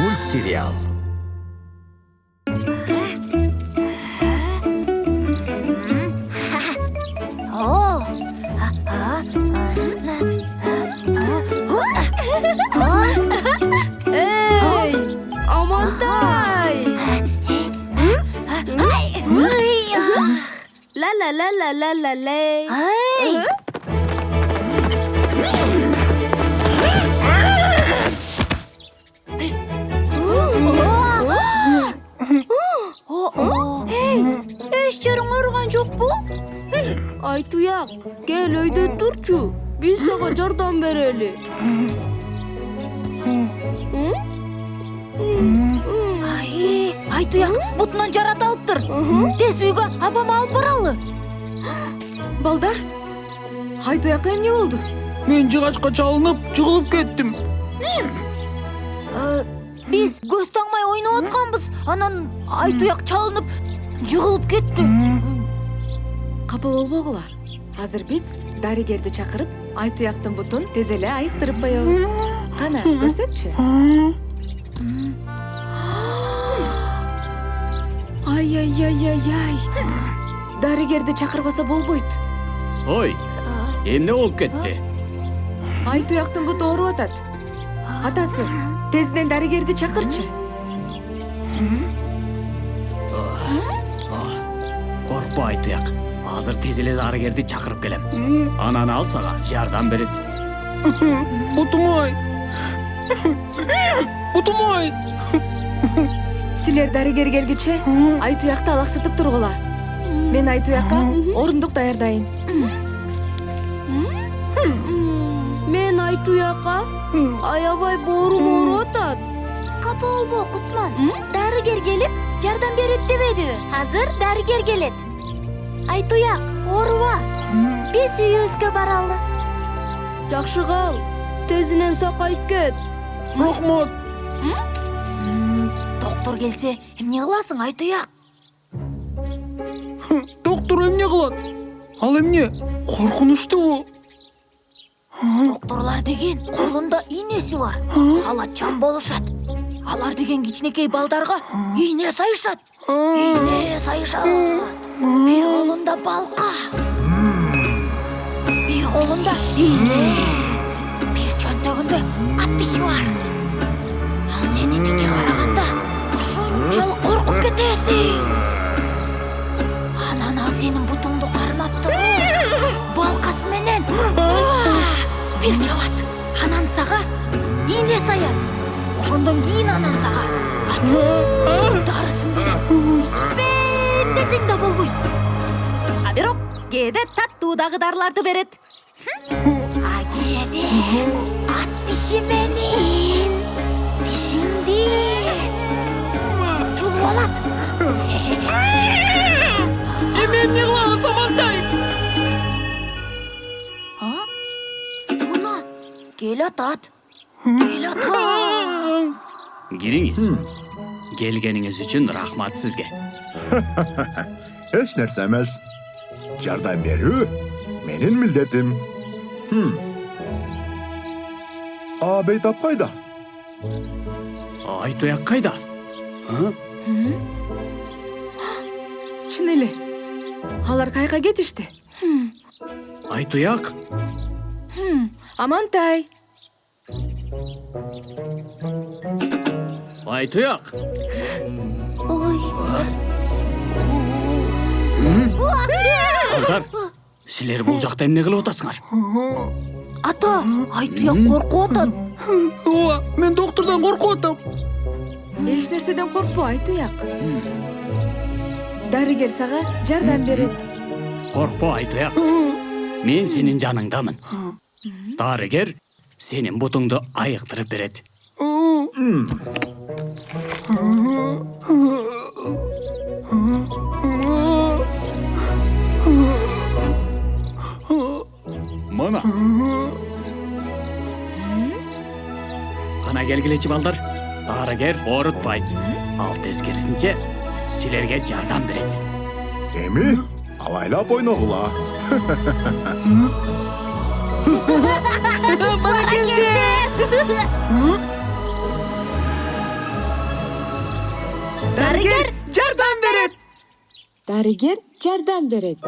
Мультсериал. Ey, Amantay. La la la la la la la. Eş jarың аарыган жок бу? Айтуяк, кел өйдө турчу. Биз сага жардам берели. Айтуяк бутунан жарат алыптыр. Тез үйгө апама алып баралы. Балдар, Айтуяк эмне болду? Мен жыгачка чалынып, жыгылып кеттим. Биз көз таңмай ойноп атканбыз. Анан Айтуяк чалынып, жыгылып кетти. Капа болбогула. Азыр биз дарыгерди чакырып, Айтуяктын бутун тез эле айыктырып коебуз. Кана, көрсөтчү. Ай. Дарыгерди чакырбаса болбойт. Ой, эмне болуп кетти? Айтуяктын буту ооруп атат. Атасы, тезинен дарыгерди чакырчы. Коркпо Айтуяк. Азыр тез эле дарыгерди чакырып келем. Анан ал сага жардам берет. Бутум-ай. Силер дарыгер келгиче Айтуякты алаксытып тургула. Мен Айтуякка орундук даярдайын. Мен Айтуякка аябай боорум ооруп атат. Капа болбо Кутман. Дарыгер келип жардам берет дебедиби? Азыр дарыгер келет. Айтуяк, ооруба? Биз үйүбүзгө баралы. Жакшы кал. Тезинен сакайып кет. Рахмат. Доктор келсе, эмне кыласың Айтуяк? Доктор эмне кылат? Ал эмне? Коркунучтуу. Докторлар деген колундаийнеси бар. Халатчан болушат. Алар деген кичинекей балдарга ийне сайышат. Бир колунда балка. Бир колунда ийне. Бир чөнтөгүндө ат тиши бар. Ал сени тите караганда ушунчалык коркуп кетесиң. Анан ал сенин бутуңду кармап туруп, балкасы менен бир чабат. Анан сага ийне саят. Ошондон кийин анан сага дарысын берет. Бүтпейм десең да болбойт. А бирок кээде таттуу дагы дарыларды берет. А кээде ат тиши менен тишиңди чулуп алат. Эмне кылабыз Амантай? Мына келатат. Кириңиз. Келгениңиз үчүн рахмат сизге. Эч нерсе эмес. Жардам берүү менин милдетим. Бейтап кайда? Айтуяк кайда? Чын эле. Алар кайга кетишти? Айтуяк? Амантай. Айтуяк? Балдар, силер бул жакта эмне кылып атасыңар? Ата, Айтуяк коркуп атат. Ооба, мен доктордон коркуп атам. Эч нерседен коркпо Айтуяк. Дарыгер сага жардам берет. Коркпо Айтуяк. Мен сенин жаныңдамын. Дарыгер сенин бутуңду айыктырып берет. Мына. Кана келгилечи балдар. Дарыгер оорутпайт. Ал тескерисинче силерге жардам берет. Эми алайлап ойногула. Бара келди. Дарыгер жардам берет. Дарыгер жардам берет.